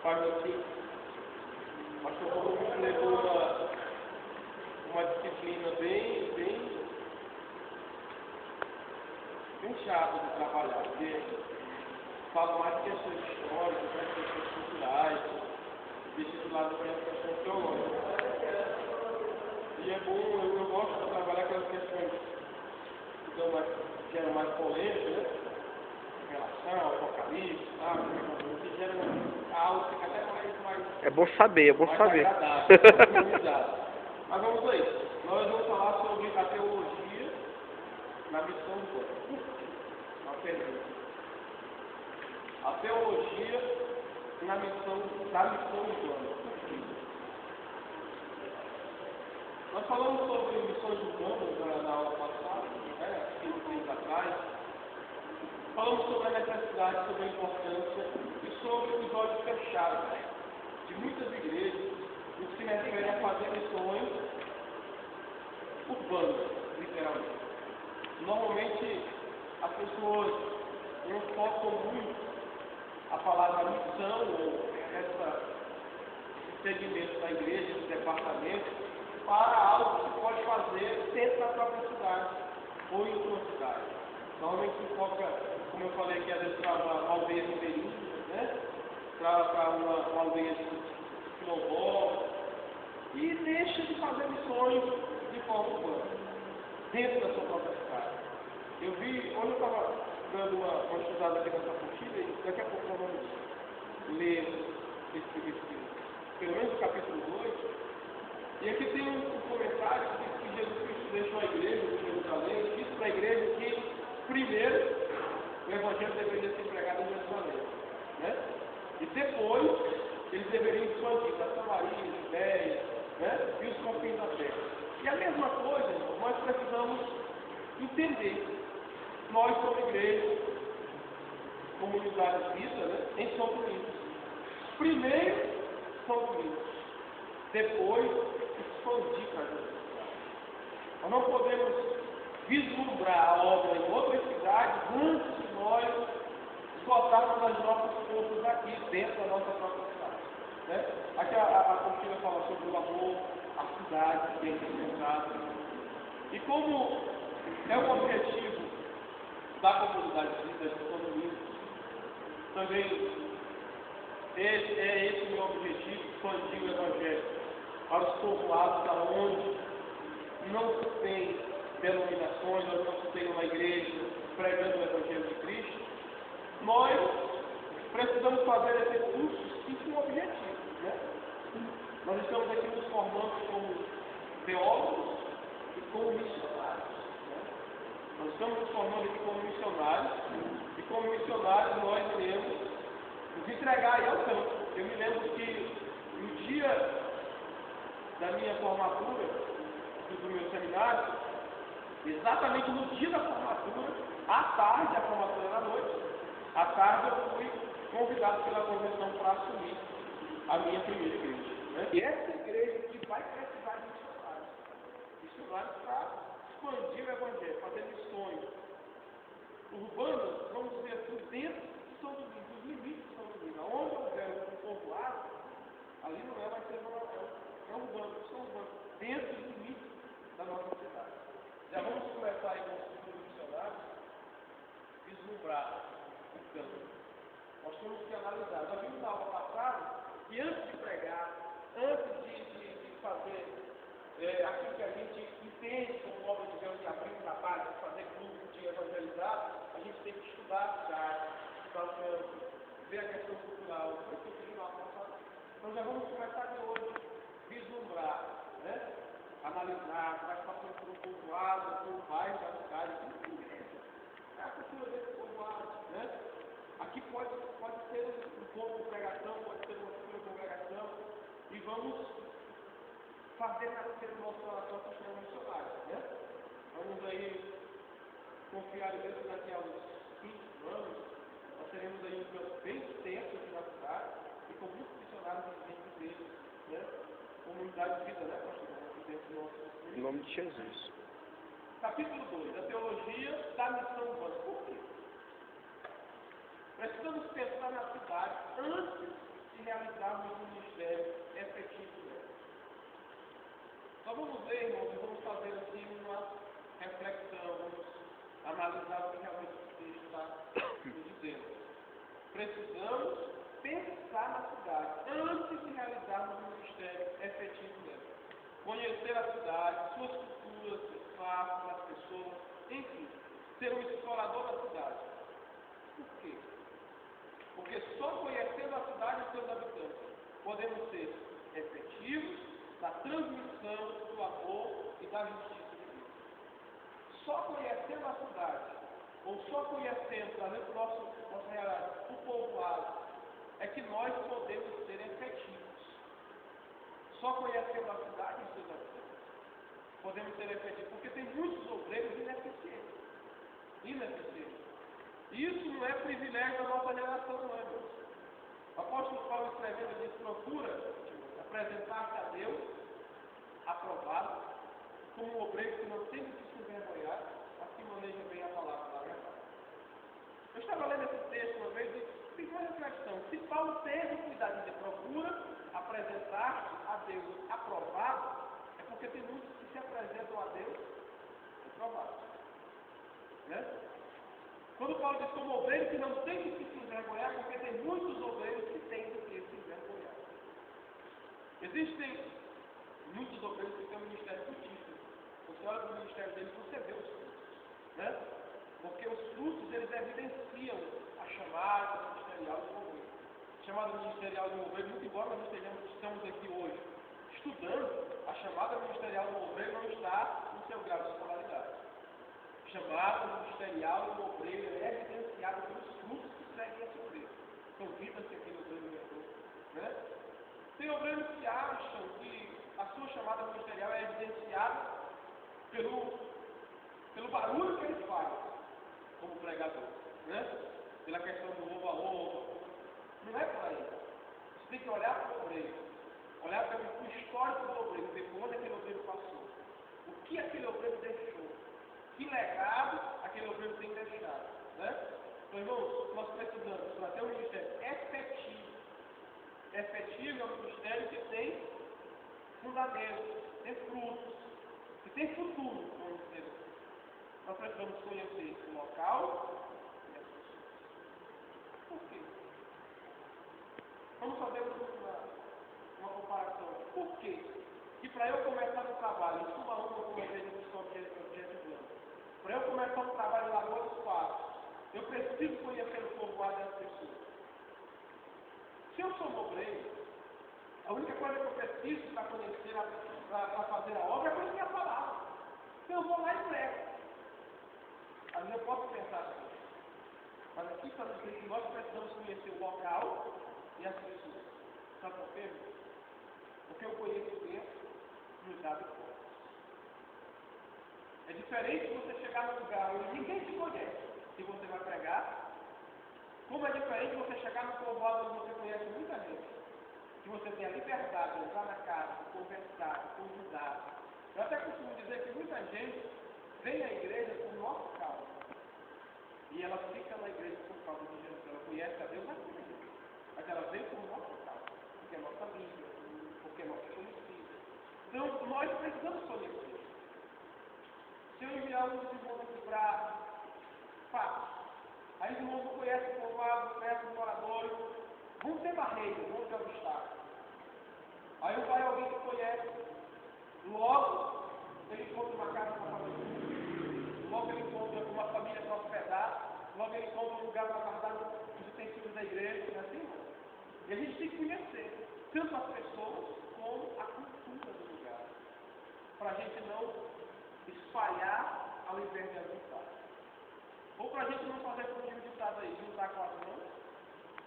Pastor Romulo levou uma disciplina bem chata de trabalhar, porque fala mais de questões históricas, de questões culturais, deixa de lado para as questões teológicas. E é bom, eu gosto de trabalhar aquelas questões que geram mais polêmica, né? Relação, apocalipse, que geram algo que fica até mais. É bom saber, Agradável, Mas vamos aí. Nós vamos falar sobre a teologia na missão urbana. Uma pergunta. A teologia da missão urbana. Nós falamos sobre missões urbanas na aula passada, né? 5 dias atrás. Falamos sobre a necessidade, sobre a importância e sobre os olhos fechados de muitas igrejas no que se refere a fazer missões urbanas, literalmente. Normalmente, as pessoas não focam muito a palavra missão ou esse segmento da igreja, esse departamento, para algo que pode fazer dentro da própria cidade ou em sua cidade. Normalmente se foca, como eu falei aqui, às vezes para uma aldeia ribeirinha, né? Para uma aldeia de quilombola, e deixa de fazer missões de forma urbana, dentro da sua própria cidade. Eu vi, quando eu estava dando uma estudada aqui nessa apostila, e daqui a pouco nós vamos ler pelo menos o capítulo 2, e aqui tem um comentário que Jesus Cristo deixou a igreja de Jerusalém, disse para a igreja que, primeiro, o evangelho deveria ser pregado em Jerusalém, né? E depois, eles deveriam expandir para Samaria, Judéia, né? E os confins da terra. E a mesma coisa, irmão, nós precisamos entender. Nós, como igreja, comunidade de vida, né? Em São Domingos. Primeiro, São Domingos. Depois, expandir para Jesus. Nós não podemos vislumbrar a obra em outras cidades antes de nós esgotarmos as nossas forças aqui, dentro da nossa própria cidade. Né? Aqui a apostila fala sobre o amor, a cidade bem representada. E como é o objetivo da comunidade de vida de São Domingos, também esse o meu objetivo, expandir o Evangelho para os povoados aonde não se tem denominações, onde não se tem uma igreja pregando o Evangelho de Cristo. Nós precisamos fazer esse curso sim, com um objetivo, né? Nós estamos aqui nos formando como teólogos e como missionários, né? Nós estamos nos formando aqui como missionários, e como missionários nós iremos nos entregar aí ao campo. Eu me lembro que no dia da minha formatura, do meu seminário, exatamente no dia da formatura, à tarde, a formatura era à noite, à tarde eu fui convidado pela convenção para assumir a minha primeira igreja. Né? E essa igreja que vai precisar de missionários para expandir o Evangelho, fazer missões urbanas, vamos dizer assim, dentro de São Domingos, dos limites de São Domingos. Onde houver um povoado, ali não vai ser urbano, são urbanos, dentro dos limites da nossa cidade. Já vamos começar aí com os futuros missionários, vislumbrar o campo. Nós temos que analisar. Nós vimos na aula passada que antes de pregar, antes de fazer aquilo que a gente entende como obra de Deus, de abrir o trabalho, de fazer grupo, de evangelizar, a gente tem que estudar a cidade, estudar o campo, ver a questão cultural. Foi o que eu fiz na aula passada. Então já vamos começar de hoje, vislumbrar, né? Analisar, vai passando por um povoado, por bairro da cidade, é a cultura desse povoado, né? Aqui pode ser um pouco de pregação, pode ser uma futura congregação, e vamos fazer nascer o nosso sistema missionário, né? Vamos aí confiar em Deus que daqui a uns 5 anos, nós teremos aí um campo bem extenso aqui na cidade, e com muitos missionários de igrejas, né? Comunidade de vida, né, pastor? Em nome de Jesus. Capítulo 2, a teologia da missão urbana. Por quê? Precisamos pensar na cidade antes de realizarmos um ministério efetivo dela. Nós vamos ver, irmãos, e vamos fazer assim uma reflexão, vamos analisar o que realmente o texto está nos dizendo. Precisamos pensar na cidade antes de realizarmos um ministério efetivo dela. Conhecer a cidade, suas culturas, seus fatos, as pessoas, enfim, ser um explorador da cidade. Por quê? Porque só conhecendo a cidade e seus habitantes podemos ser efetivos na transmissão do amor e da justiça de Deus. Só conhecendo a cidade, ou só conhecendo, trazendo para nossa realidade, o povoado, é que nós podemos ser efetivos. Só conhecendo a cidade e seus habitantes podemos ser efetivos, porque tem muitos obreiros ineficientes. E isso não é privilégio da nossa geração, não é, Deus? O apóstolo Paulo escrevendo diz: procura apresentar-se a Deus aprovado, como um obreiro que não tem que se envergonhar, assim maneja bem a palavra da verdade. Eu estava lendo esse texto uma vez e fiz uma reflexão. Se Paulo teve cuidado de dizer procura apresentar-se a Deus aprovado, é porque tem muitos que se apresentam a Deus aprovados. Né? Quando Paulo diz como obreiro que não tem que se envergonhar, porque tem muitos obreiros que têm que se envergonhar. Existem muitos obreiros que têm um ministério frutífero. Você olha para o ministério deles, você vê os frutos. Né? Porque os frutos, eles evidenciam a chamada ministerial do obreiro. A chamada ministerial do obreiro, muito embora nós estamos aqui hoje estudando, a chamada ministerial do obreiro não está no seu grau de escolaridade. A chamada ministerial do obreiro é evidenciada pelos frutos que seguem esse obreiro. São vidas que aquele obreiro levou. Né? Tem obreiros que acham que a sua chamada ministerial é evidenciada pelo barulho que ele faz como pregador, né? Pela questão do louva-louva. Não é por aí. Você tem que olhar para o obreiro, olhar para o histórico do obreiro, ver por onde aquele obreiro passou, o que aquele obreiro deixou, que legado aquele obreiro tem deixado. Né? Então, irmãos, nós precisamos, para ter um ministério efetivo é um ministério que tem fundamento, tem frutos, que tem futuro, vamos dizer assim. Nós precisamos conhecer o local e as pessoas. Por quê? Vamos fazer uma comparação. Por quê? Que para eu começar um trabalho em Sumaúma, como a igreja do Sol objetivando, para eu começar um trabalho em Lagoa dos Passos, eu preciso conhecer o povoado das pessoas. Se eu sou um obreiro, a única coisa que eu preciso para conhecer, para fazer a obra, é conhecer a palavra. Então eu vou lá e prego. Às vezes eu posso pensar assim, mas aqui está dizendo que nós precisamos conhecer o local e as pessoas. Sabe por quê? Porque o conhecimento nos abre portas. É diferente de você chegar num lugar onde ninguém te conhece e você vai pregar, como é diferente de você chegar num povoado onde você conhece muita gente, que você tem a liberdade de entrar na casa, de conversar, de convidar. Eu até costumo dizer que muita gente vem à igreja por nossa causa. E ela fica na igreja por causa de Jesus. Ela conhece a Deus aqui na igreja. Mas ela vem por nossa causa. Porque é nossa amiga, porque é nossa conhecida. Então, nós precisamos conhecer. Se eu enviar um dos irmãos aqui para Patos, aí os irmãos não conhecem o povoado, não conhecem os moradores, vão ter barreiras, vão ter obstáculos. Aí vai alguém que conhece, logo ele encontra uma casa para família, logo ele encontra uma família para hospedar, logo ele encontra um lugar para guardar os utensílios da igreja, não é assim? E a gente tem que conhecer tanto as pessoas como a cultura do lugar, para a gente não espalhar ao invés de ajuntar. Ou para a gente não fazer como o ditado aí, juntar com as mãos,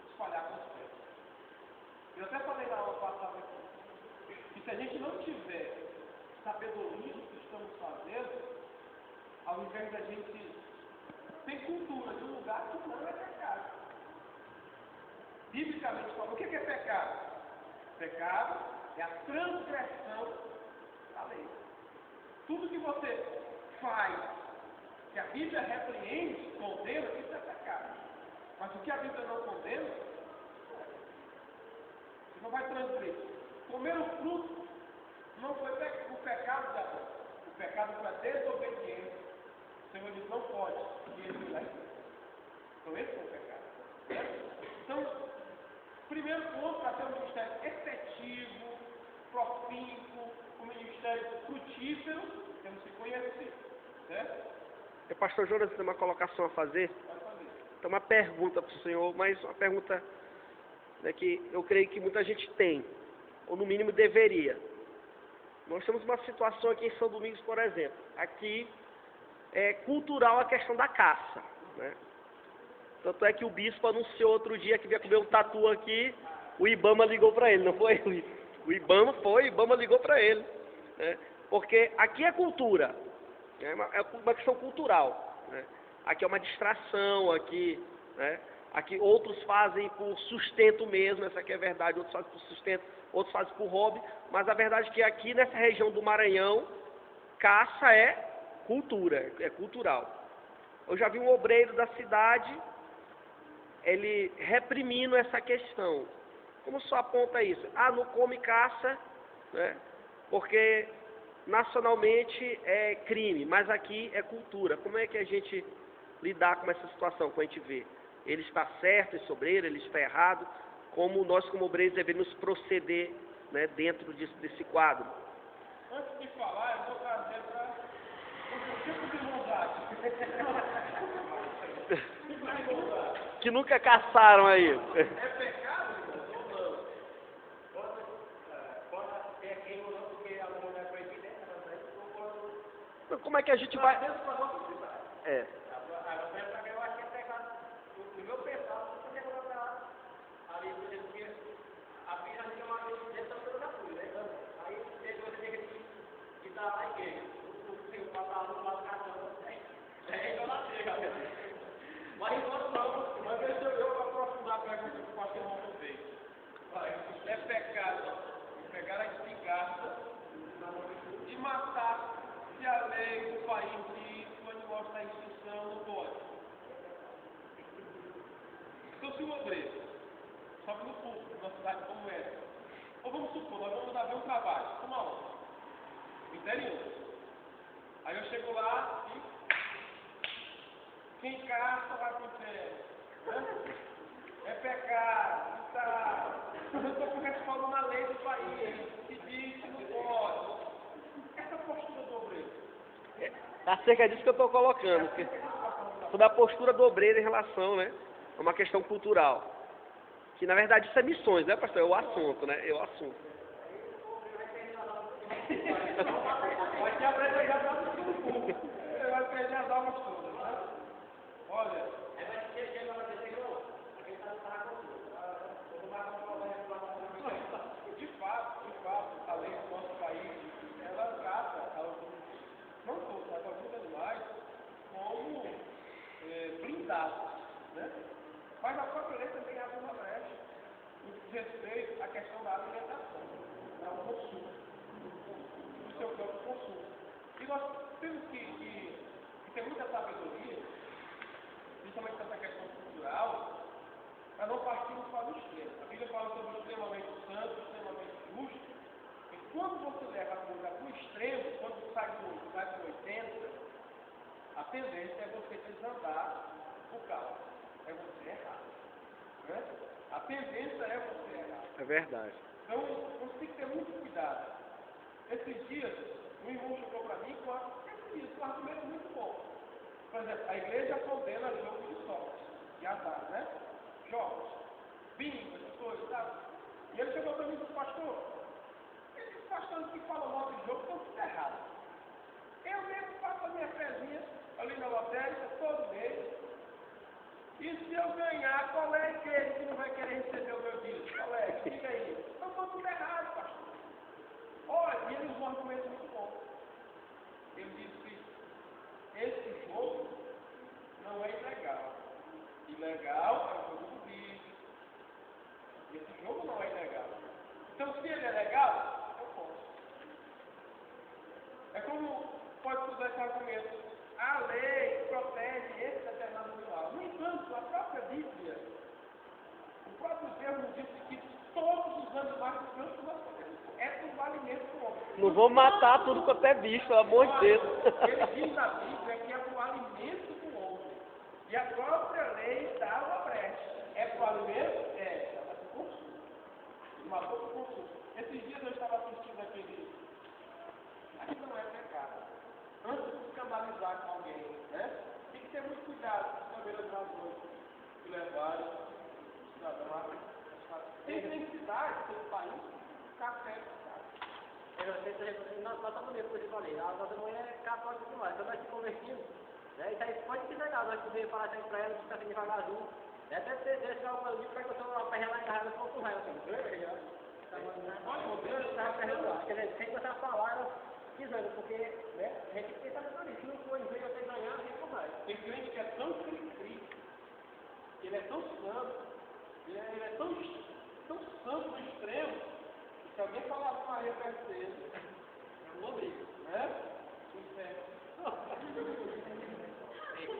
espalhar com os pés. Eu até falei na aula passada aqui, que se a gente não tiver sabedoria do que estamos fazendo, ao invés da gente ter cultura de um lugar que não é pecado. Biblicamente falando, o que é pecado? Pecado é a transgressão da lei. Tudo que você faz, que a Bíblia repreende, condena, isso é pecado. Mas o que a Bíblia não condena, não vai transgredir. Comer o fruto não foi o pecado de Adão. O pecado foi a desobediência. O Senhor disse, não pode. E ele foi lá e fez. Então esse foi o pecado. Certo? Então, primeiro ponto, para ter um ministério efetivo, profícuo, um ministério frutífero, temos que conhecer. Certo? Pastor Jonas, tem uma colocação a fazer? Pode fazer. Tem uma pergunta para o senhor, mas uma pergunta, né, que eu creio que muita gente tem, ou no mínimo deveria. Nós temos uma situação aqui em São Domingos, por exemplo. Aqui é cultural a questão da caça, né? Tanto é que o bispo anunciou outro dia que vinha comer um tatu aqui, o Ibama ligou para ele, não foi? O Ibama ligou para ele, né? Porque aqui é cultura, é uma questão cultural, né? Aqui é uma distração, aqui, né? Aqui outros fazem por sustento mesmo, essa aqui é verdade, outros fazem por sustento, outros fazem por hobby, mas a verdade é que aqui nessa região do Maranhão, caça é cultura, é cultural. Eu já vi um obreiro da cidade, ele reprimindo essa questão. Como só aponta isso? Ah, não come caça, né? Porque nacionalmente é crime, mas aqui é cultura. Como é que a gente lidar com essa situação, quando a gente vê? Ele está certo, esse obreiro, ele está errado, como nós como obreiros devemos proceder, né, dentro desse quadro. Antes de falar, eu vou trazer para o tipo de maldade. Que nunca caçaram aí. É pecado ou não? Pode ter quem ou não, porque a mulher foi evidente, mas Como é que a gente vai... para nossa cidade. É. Eu acho que é pecado. No meu pensar, você podia colocar ali, porque a filha fica uma vez dentro da coisa fui, né? Aí você tem que dar lá a igreja. O seu papai lá do cartão. É igual a chega, mas deixa eu aprofundar a pergunta que o pastor Romulo fez. É pecado pegar a espingarda e matar se a lei do país diz que o animal está em extinção, não pode. Então se o obreiro sobe no púlpito numa cidade como essa, ou vamos supor, nós vamos dar ver um trabalho, como aonde? No interior. Aí eu chego lá e quem caça vai pro inferno, né? É pecado, tá? Eu estou correspondendo à lei do país, que diz que não pode. Essa postura do obreiro. É acerca disso que eu estou colocando, sobre a postura do obreiro em relação, né, a uma questão cultural. Que na verdade isso é missões, né, pastor? É o assunto, né? É o assunto. Vai te aprender já para o fundo. Você vai perder as almas todas, né? Olha. De fato, a lei do nosso país, ela trata não todos, alguns animais como blindados, né? Mas a própria lei também abre uma brecha no que diz respeito à questão da alimentação, ao consumo, do seu próprio consumo. E nós temos que ter muita sabedoria, principalmente nessa questão cultural, para não partirmos para o extremo. A Bíblia fala sobre o extremamente santo, extremamente justo. E quando você leva a coisa para o extremo, quando sai do 80, a tendência é você desandar o carro. É você errar. Né? A tendência é você errar. É verdade. Então, você tem que ter muito cuidado. Esses dias, um irmão chegou para mim com um argumento muito bom. Por exemplo, a igreja condena jogo de sorte, de azar, né? Jogos, bingo, essas coisas, sabe? E ele chegou para mim e disse, pastor, esses pastores que falam mal de jogo estão tudo errados. Eu mesmo faço a minha fezinha ali na lotérica todo mês. E se eu ganhar, qual é aquele que não vai querer receber o meu dízimo? Qual é? Diga aí. Então estão tudo errado, pastor. Olha, e ele usou um argumento muito bom. Ele disse, esse jogo não é ilegal. Ilegal é o jogo do bicho. Esse jogo não é ilegal. Então, se ele é legal, eu posso. É como pode usar esse argumento. A lei protege esse determinado animal. No entanto, a própria Bíblia, o próprio Deus nos disse que todos os animais mais descanso nós podemos. É por alimento do homem. Não vou matar tudo quanto é bicho, pelo amor de Deus. Ele diz na Bíblia que é por alimento do homem. E a própria lei dá uma brecha. É por alimento? É. Ela se consumo. Matou por consumo. Esses dias eu estava assistindo aquele. Aqui não é pecado. Antes de escandalizar com alguém, né? Tem que ter muito cuidado com as primeiras razões que levarem o cidadão a. Tem cidade, tem país, café. Nós estamos mesmo com esse falei. A nossa mãe é católica demais. Quando nós se convertimos, né? Isso aí pode ser verdade. Nós podemos falar isso aí pra ela, ficar devagarzinho. Deve ter deixado alguma livro para que eu sou uma perna lá em casa, eu vou com raiva. Olha, Deus estava perguntando. Quer dizer, sem começar a falar, ela pisando, porque né, a gente tem que pensar sobre isso. Se não for em vez de você ganhar, a gente não vai. Tem crente que é tão cri-cri, ele é tão santo, ele é tão santo no extremo, que se alguém falar com Maria perto dele, eu vou ler, né?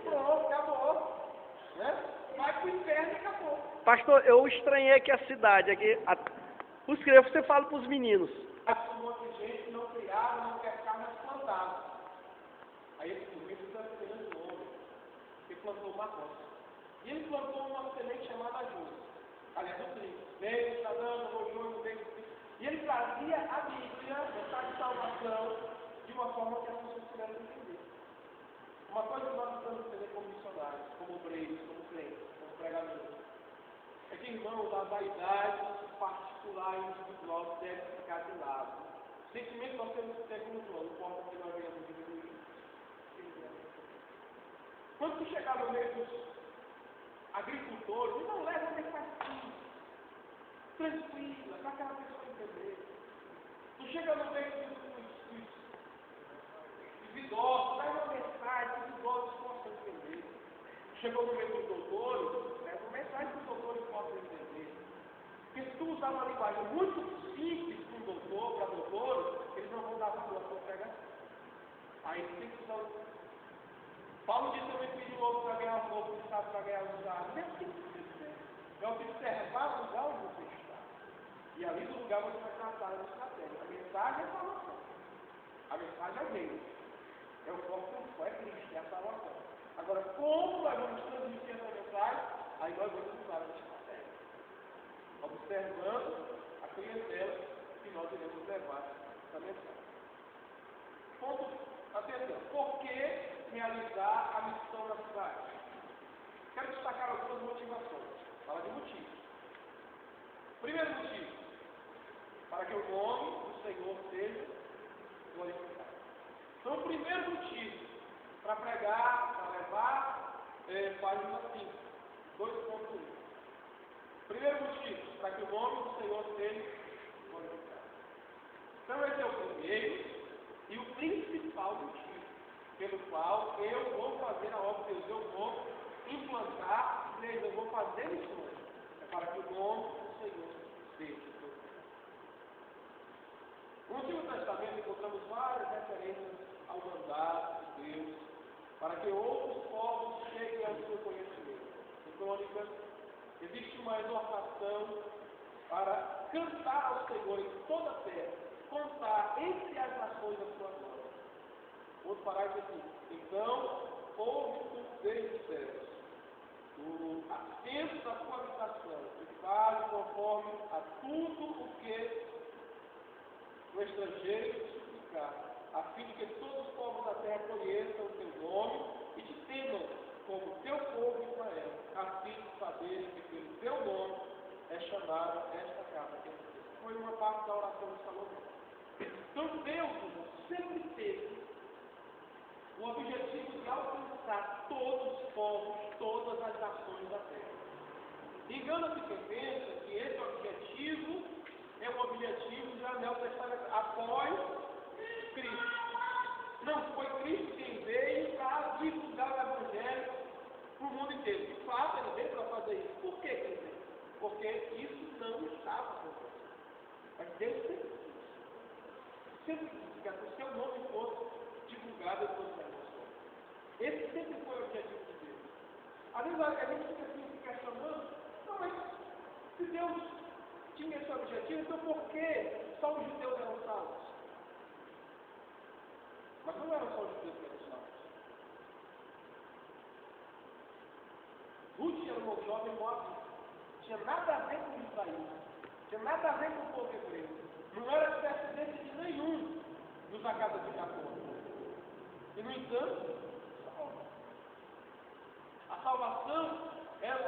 Pronto, acabou. Né? Vai pro inferno e acabou. Pastor, eu estranhei aqui a cidade. Aqui, os crianças, você fala para os meninos. Um monte de gente que não criaram, não pescaram, mas plantaram. Aí esse sujeito está esperando o homem, que plantou uma roça. E ele plantou uma semente chamada ajuda. Aliás, o trigo. Veio, está dando, molhou, veio. E ele trazia a Bíblia, a mensagem de salvação, de uma forma que as pessoas pudessem entender. Uma coisa que nós precisamos entender como missionários, como obreiros, como crentes, como pregadores, é que, irmãos, a vaidade particular e individual deve ficar de lado. O sentimento nós temos que ter como João, não importa que nós venhamos diminuir. Quando tu chegar no meio dos agricultores, não leva nem assim, tranquila, para aquela pessoa entender. Tu chega no meio dos idosos, dá uma mensagem que os idosos possam entender. Chegou no meio dos doutores, leva uma mensagem que os doutores possam entender. Porque se tu usar uma linguagem muito simples para um doutor, para doutores, eles não vão dar valor à sua pregação. Aí tem que usar. Paulo disse também que pediu louco para ganhar o povo, que sabe para ganhar os dados. Não é assim que você tem. É observar o lugar onde você está. E ali do lugar você vai tratar a estratégia. A mensagem é a salvação. A mensagem é o reino. É o foco principal, é Cristo, é a salvação. Agora, como nós vamos transmitir essa mensagem? Aí nós vamos usar a estratégia. Observando a clientela que nós iremos levar essa mensagem. Ponto, atenção. Por que realizar a missão na cidade? Quero destacar algumas motivações. Fala de motivos. Primeiro motivo, para que o nome do Senhor seja glorificado. Então, o primeiro motivo para pregar, para levar, página 5, 2.1. Primeiro motivo, para que o nome do Senhor seja glorificado. Então, esse é o primeiro e o principal motivo pelo qual eu vou fazer a obra de Deus, eu vou implantar a igreja, eu vou fazer missões. É para que o nome do Senhor seja glorificado. No Antigo Testamento encontramos várias referências ao mandato de Deus para que outros povos cheguem ao seu conhecimento. Em Crônicas, existe uma exortação para cantar ao Senhor em toda a terra, contar entre as nações a sua glória. Outro parágrafo aqui. Então, ouve tu desde os céus, o assento da sua habitação, e faz conforme a tudo o que o estrangeiro te suplicar, a fim de que todos os povos da terra conheçam o teu nome e te temam como teu povo Israel, a fim de saberem que pelo teu nome é chamada esta casa. Foi uma parte da oração de Salomão. Então Deus sempre teve o objetivo de alcançar todos os povos, todas as nações da terra. Engana-se quem pensa que esse objetivo é o objetivo do Anel Testamento após Cristo. Não, foi Cristo quem veio para divulgar o Evangelho para o mundo inteiro. De fato, ele veio para fazer isso. Por que ele veio? Porque isso não estava acontecendo. Mas Deus sempre quis. Sempre quis que o seu nome fosse divulgado em todas as nações. Esse sempre foi o objetivo de Deus. Às vezes a gente fica assim, se questionando, não, mas se Deus tinha esse objetivo, então por que só os judeus eram salvos? Mas não eram só os judeus que eram salvos. Ruth era uma jovem moabita. Tinha nada a ver com o Israel. Tinha nada a ver com o povo hebreu. Não era descendente de nenhum dos da casa de Jacó. E no entanto, a salvação, ela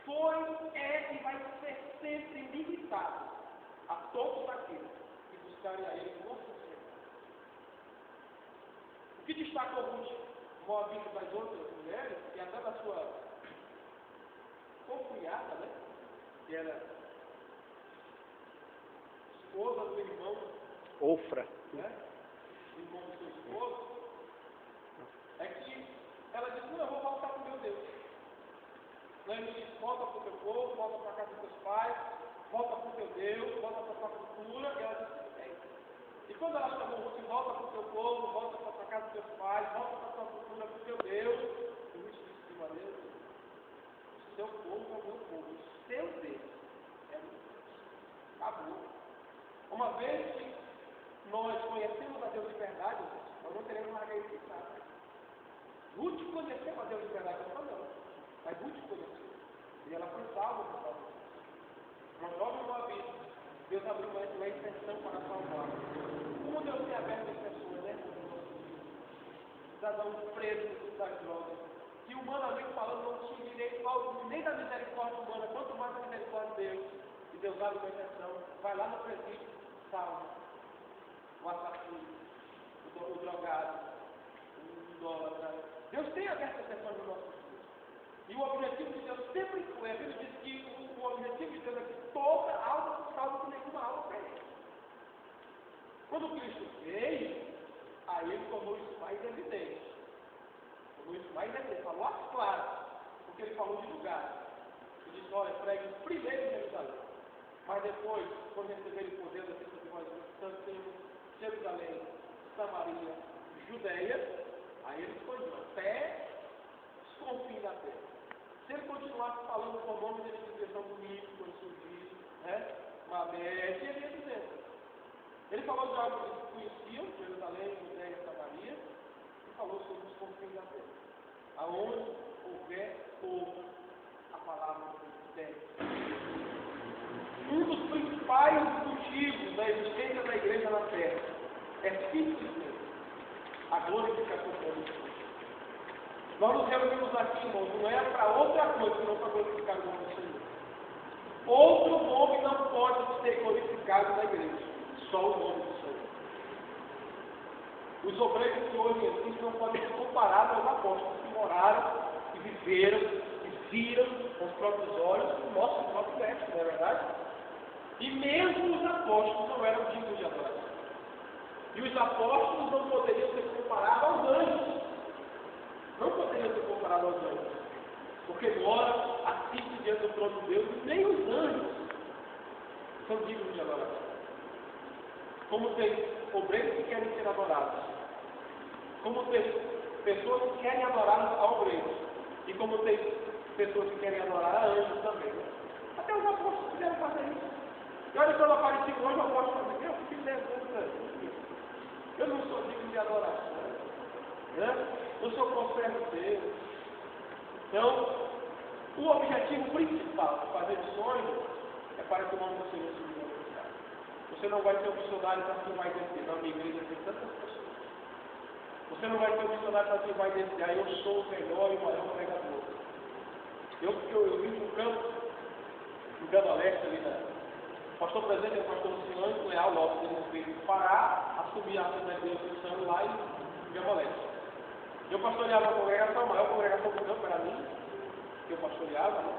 foi, é e vai ser sempre limitada a todos aqueles que buscarem a Ele com sinceridade. O que destaca o Ruth, Moabita das outras mulheres, e até da sua concunhada, né? Que era esposa do irmão Ofra. né? O irmão do seu esposo, é que ela disse, não, eu vou voltar para o meu Deus. Ele disse, volta para o teu povo, volta para a casa dos teus pais, volta para o teu Deus, volta para a tua cultura, e ela disse, é. E quando ela chamou você, volta para o teu povo, volta para a casa dos teus pais, volta para a tua cultura, para o teu Deus, e Ruth disse, meu Deus, o seu povo é o meu povo, o seu Deus é o meu Deus. Acabou. Uma vez que nós conhecemos a Deus de verdade, nós não queremos largar esse pecado. Ruth conheceu a Deus de verdade, não. Mas Ruth conheceu. E ela foi salva por causa disso. Uma jovem moabita. Deus abriu uma exceção para salvar. Como Deus tem aberto exceções, né? Cidadão preso das drogas. Que humanamente falando não tinha direito algum, nem da misericórdia humana, quanto mais da misericórdia de Deus. E Deus abre uma exceção. Vai lá no presídio, salva. O assassino, o drogado, o idólatra. Deus tem aberto exceções no nosso futuro. E o objetivo de Deus sempre foi, a Bíblia diz que o objetivo de Deus é que toda alma salve que nenhuma alma perece. Quando Cristo veio, aí ele tornou isso mais evidente. Tornou isso mais evidente, falou às claras, porque ele falou de lugar. Ele disse, olha, pregue primeiro em Jerusalém, mas depois, quando receberem o poder da bênção de vós, temos Jerusalém, Samaria, Judeia, aí ele expandiu até os confins da terra. Se ele continuasse falando com o nome dele de direção bonito, quando surgir, né? Mabé, ele ia dizendo. Ele falou de algo que eles conheciam, Jerusalém, Judeia, Samaria, e falou sobre os confins da terra. Aonde houver povo, a palavra de Deus. Um dos principais motivos da existência da igreja na terra é simplesmente a glorificação de Deus. Nós nos reunimos aqui, irmãos, não é para outra coisa senão para glorificar o nome do Senhor. Outro nome não pode ser glorificado na igreja, só o nome do Senhor. Os obreiros que hoje existem não podem ser comparados aos apóstolos que moraram, que viveram, que viram com os próprios olhos o nosso próprio mestre, não é verdade? E mesmo os apóstolos não eram dignos de adoração. E os apóstolos não poderiam ser comparados aos anjos. Não poderiam ser comparados aos anjos. Porque embora assistem diante do trono de Deus, nem os anjos são dignos de adoração. Como tem obreiros que querem ser adorados. Como tem pessoas que querem adorar a obreiros. E como tem pessoas que querem adorar a anjos também. Até os apóstolos quiseram fazer isso. E olha, quando apareci hoje, o apóstolo falou, eu fiquei nervoso. Eu não sou digno de adoração. Né? Eu sou conservo de Deus. Então, o objetivo principal de fazer missões é para que o nome do Senhor seja glorificado. Você não vai ter um missionário para quem vai descer. Na minha igreja tem tantas pessoas. Você não vai ter um missionário para quem vai descer. Aí eu sou o melhor e o maior pregador. Eu vim no campo, no Gama Leste ali, né? O pastor presente é o pastor Luciano Leal Lopes, ele veio do Pará, assumir a Assembleia de Deus do Santo lá em Gama Leste. Eu pastoreava a congregação, a maior congregação do campo era a minha, que eu pastoreava, né?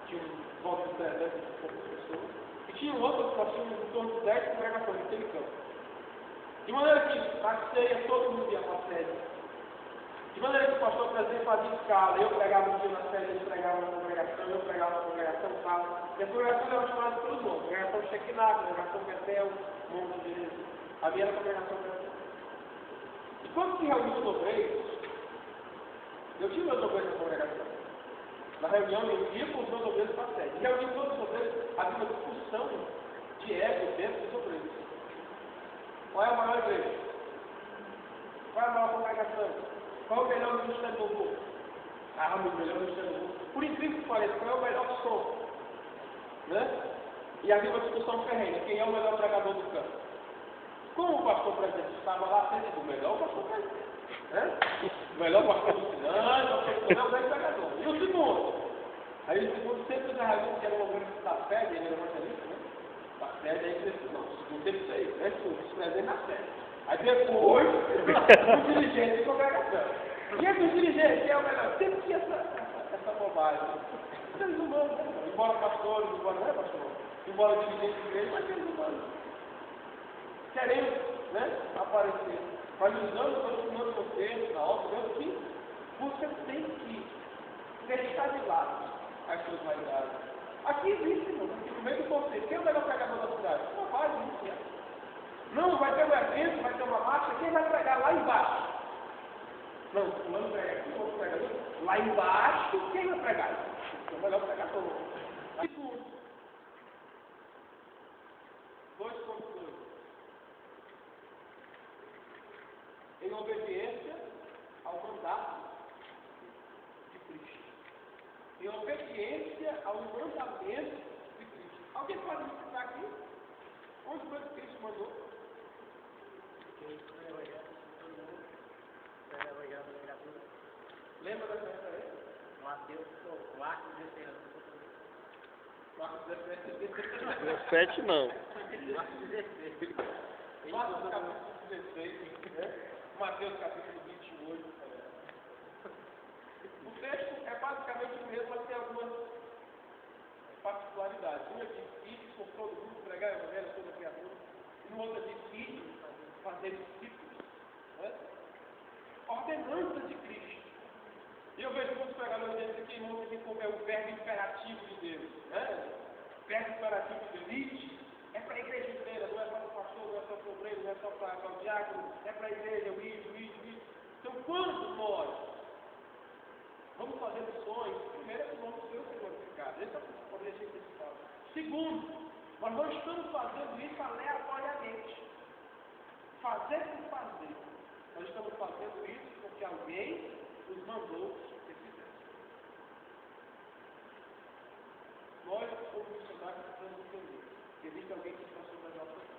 Tinha um volta de 300 e poucas pessoas. E tinha um outro que nós tínhamos em torno de 10 congregações naquele campo. De maneira que na ceia todo mundo ia para a sede. De maneira que o pastor presente fazia escala, eu pregava um dia na sede, ele pregava na congregação, eu pregava na congregação e tal. E as congregações eram chamadas pelos nomes, congregação Shekinah, congregação Betel, Monte de Jesus. A minha era a congregação Betel. E quando se reuniu os obreiros, eu tinha meus obreiros na congregação. Na reunião eu ia com os meus obreiros para a sede. E reunião com os obreiros, havia uma discussão de ego dentro dos obreiros. Qual é a maior igreja? Qual é a maior congregação? Qual é o melhor ministério do louvor? Ah, o melhor ministério do louvor. Por incrível que pareça, qual é o melhor som? Né? E havia uma discussão ferrenha. Quem é o melhor pregador do campo? Como o pastor presidente estava lá, sempre o melhor pastor presidente. Né? O melhor pastor do Sinai, o pastor do Sinai, o melhor pregador. E o segundo? Aí o segundo sempre da razão que era um homem da sede, ele era evangelista, né? Da sede, aí ele disse, não, o segundo teve que ser isso, né? O presidente da sede. Aí depois, o dirigente de congregação. E é que o dirigente é o melhor. Sempre tinha essa bobagem. Seres humanos, né? Embora pastores, embora, não é pastor? Embora dirigente de igreja, mas seres humanos. Querendo, né? Aparecer. Mas usando o contexto, na obra, que você tem que deixar de lado as suas vaidades. Aqui existe, irmão, aqui no meio do contexto. Quem é o melhor pregador da cidade? Não vai iniciar. Não, vai ter um evento, vai ter uma marcha, quem vai pregar lá embaixo? Não, fulano prega aqui, outro pregador. Lá embaixo, quem vai pregar? É o melhor pregador. Segundo, 2.2. Em obediência ao mandato de Cristo. Em obediência ao mandamento de Cristo. Alguém pode me citar aqui? Onde foi que Cristo mandou? Lembra dessa referência? Mateus, Marcos 17 não. Marcos 16. Marcos capítulo 16, né? Mateus capítulo 28. O texto é basicamente o mesmo, mas tem algumas particularidades. Uma diz, ide por todo mundo, pregar o evangelho a toda criatura. E no outro diz, ide fazer discípulos. Né? Ordenança de Cristo. E eu vejo muitos pregadores dizendo que irmão tem que comer o verbo imperativo de Deus. Né? O verbo imperativo de Deus é para a igreja inteira, não é para o pastor, não é só para o obreiro, não é só para o diácono, é para a igreja, o id. Então, quando nós vamos fazer missões, primeiro é que o nome do Senhor ser glorificado. Esse é o objetivo principal. Segundo, nós não estamos fazendo isso aleatoriamente. Fazer por fazer. Nós estamos fazendo isso porque alguém nos mandou que fizesse. Nós, como missionários, precisamos entender que existe alguém que está sobre as nossas mãos.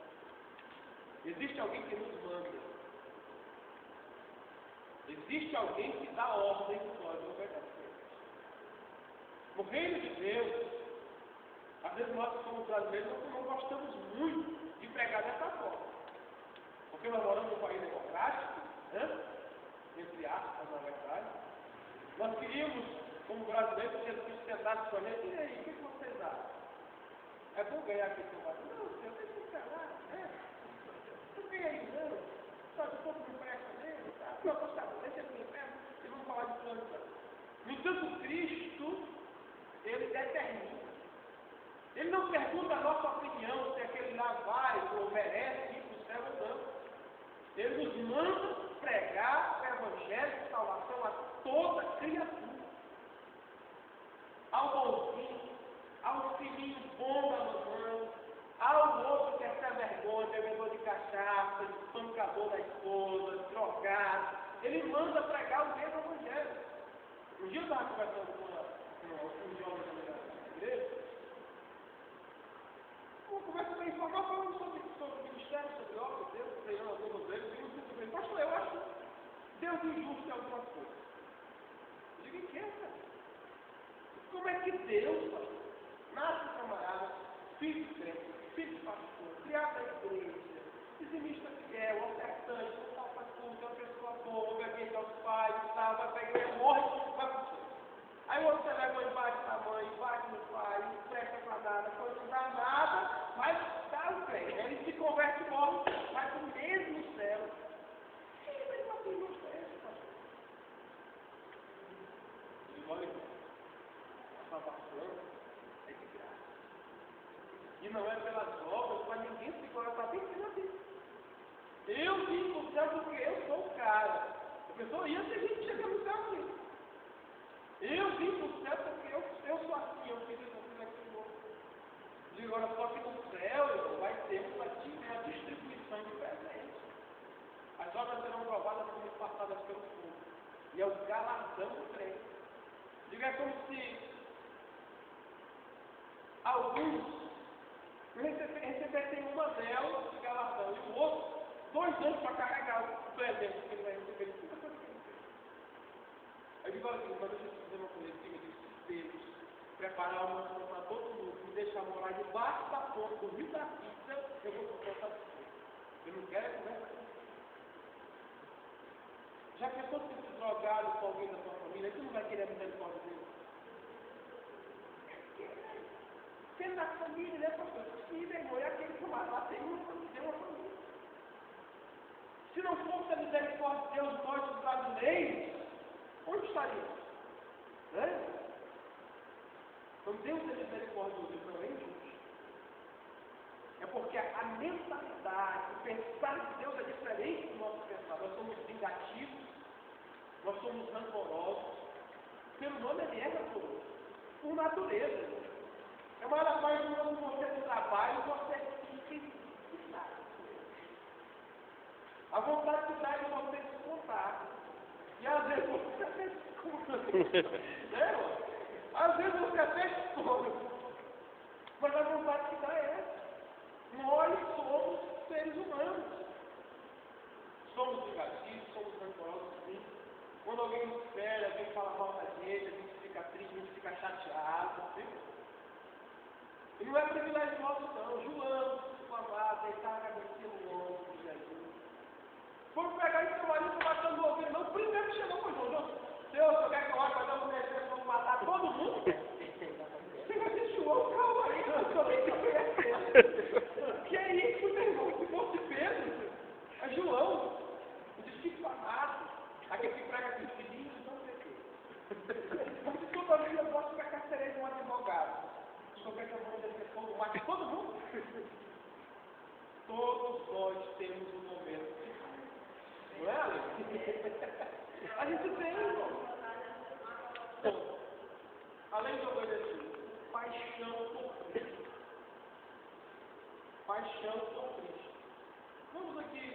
Existe alguém que nos manda. Existe alguém que dá ordem e nós obedecemos. No reino de Deus, às vezes nós que somos brasileiros não gostamos muito de pregar dessa forma. Porque nós moramos num país democrático, né? Entre aspas, na verdade. Nós queríamos, como brasileiros, que Jesus sentasse com a gente, e aí, o que vocês acham? É bom ganhar aqui com o Brasil? Não, Senhor, tem que ficar lá, né? Não ganha aí, não. Só que o povo não presta mesmo, tá? Não, tá bom, deixa aqui em pé, e vamos falar de plano. No entanto, Cristo, ele determina. Ele não pergunta a nossa opinião se aquele lá vai ou merece ir para o céu ou não. Ele nos manda pregar o evangelho de salvação a toda criatura. Ao bonzinho, ao filhinho bom da mamãe, ao outro que é sem vergonha, bebedor de cachaça, espancador da esposa, drogado. Ele manda pregar o mesmo evangelho. Um dia eu estava conversando com um jovem da igreja. Uma conversa bem informal, falando sobre ministério, sobre obra de Deus, treinando a todos eles, e eu disse, pastor, eu acho Deus injusto em algumas coisas. Eu digo, em que, cara? Como é que Deus, pastor, nasce um camarada, filho de crente, filho de pastor, criado na igreja, dizimista fiel, ofertante, não falta culto, é uma pessoa boa, obediente aos pais, tal, vai para a igreja, morre, vai para o céu. Aí o outro você leva e bate na mãe, bate no pai, não presta para nada, quando não dá nada, vai dar o crente. Ele se converte e morre, vai para o mesmo céu. Quem vai para o mesmo céu, pastor? E olha, a salvação é de graça. E não é pelas obras, para ninguém se colocar bem que assim. Eu vim para o céu porque eu sou o cara. A pessoa ia ter gente chegando no céu aqui. Eu vim para o céu porque eu sou assim, eu fiz aquilo. Digo, agora só que no céu, irmão, vai ter uma distribuição de presentes. As obras serão provadas como passadas pelo fogo. E é o galardão do trem. Digo, é como se alguns recebessem uma delas de galardão e o outro 2 anos para carregar o presente que ele vai receber. Eu digo assim, quando a gente fizer uma coletiva de Deus, preparar uma ação para todo mundo, me deixar morar debaixo da ponte do Rio da Pizza, eu vou contar para você. Eu não quero conversa com você. Já pensou se você drogado com alguém da sua família, tu não vai querer a misericórdia dele? Sendo da família, né, pastor? Sim, meu irmão, é aquele que vai lá, tem uma família. Se não fosse a misericórdia de Deus, nós, os brasileiros, onde estaríamos? Né? Então Deus é misericordioso, não é injusto. É porque a mentalidade, o pensar de Deus é diferente do nosso pensar. Nós somos vingativos, nós somos rancorosos. O ser humano ele é rancoroso, por natureza. É uma das mais quando você no trabalho, você fica indignado. A vontade de dar é você descontar. E às vezes você até desconta. Né, às vezes você até desconta. Mas a vontade de dar é essa. Nós somos seres humanos. Somos vingativos, somos rancorosos, sim. Quando alguém nos fere, alguém fala mal da gente, a gente fica triste, a gente fica chateado. Sim? E não é privilégio nosso, não. João, amado, deitar a cabeça no ombro de Jesus. Vamos pegar esse marido e matar no ouvido. Não, primeiro que chegou para o João. Deus, eu quero que eu olhe para dar um desejo, vamos matar todo mundo. Você vai dizer, João, calma aí, eu estou nem te conhecendo. Que é isso, meu irmão? Se fosse Pedro, é João, o discípulo amado, aquele que prega com os filhinhos, não sei o quê. Mas se toda vida eu posso ficar carcereiro de um advogado. Sobre que eu vou descer fogo, mate todo mundo. Todos nós temos um momento de raiva. Não é, Ale? A gente tem, irmão. Além de obedecer, paixão por Cristo. Paixão por Cristo. Vamos aqui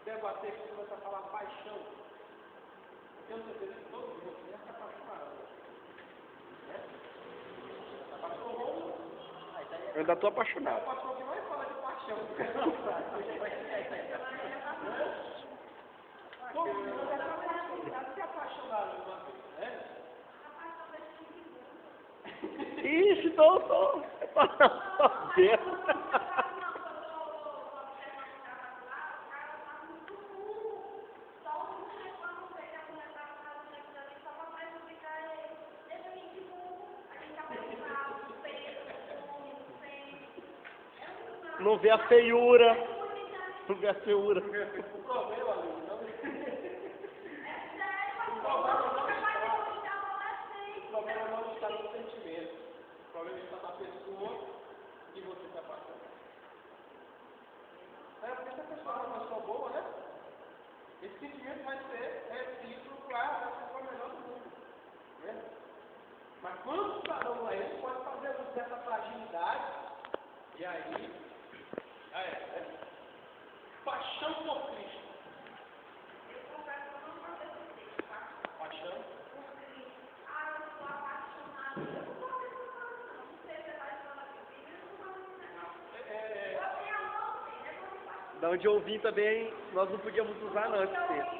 debater sobre essa palavra paixão. Eu tenho certeza que todo mundo já está apaixonado. Eu ainda estou apaixonado. É o pastor que mais fala de paixão. Todo mundo já se apaixonaram de uma vez, né? Ixi, tô. Não vê a feiura. Não vê a feiura. O problema, amigo, não está no sentimento. O problema está na pessoa que você está passando. É porque essa pessoa é uma pessoa boa, né? Esse sentimento vai ser recíproco para você for o melhor do mundo. Né? Mas quando estarão a ele, pode fazer uso dessa fragilidade. E aí. Paixão por Cristo. Paixão? Eu sou apaixonada. Eu não posso não sei se vai falar comigo, eu não posso. Da onde eu vim também, nós não podíamos usar não esse texto.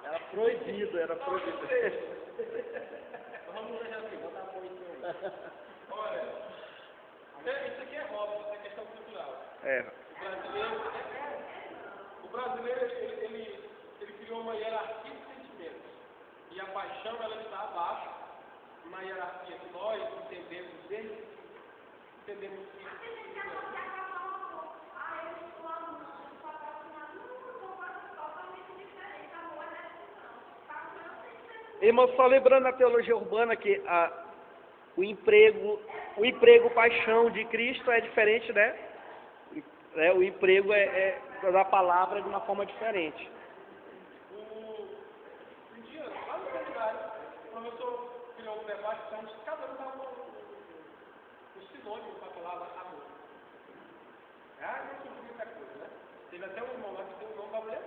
Era proibido. Vamos deixar aqui, botar apoio em seu. Olha, isso aqui é óbvio, isso é questão cultural. É. O brasileiro ele criou uma hierarquia de sentimentos. E a paixão ela está abaixo, na hierarquia que nós entendemos que Irmão, só lembrando na teologia urbana que o emprego paixão de Cristo é diferente, né? O emprego da palavra de uma forma diferente. um dia, lá no então cada um dá um sinônimo para falar amor. Ah, não que muita coisa, né? Teve até um irmão lá que deu o nome da mulher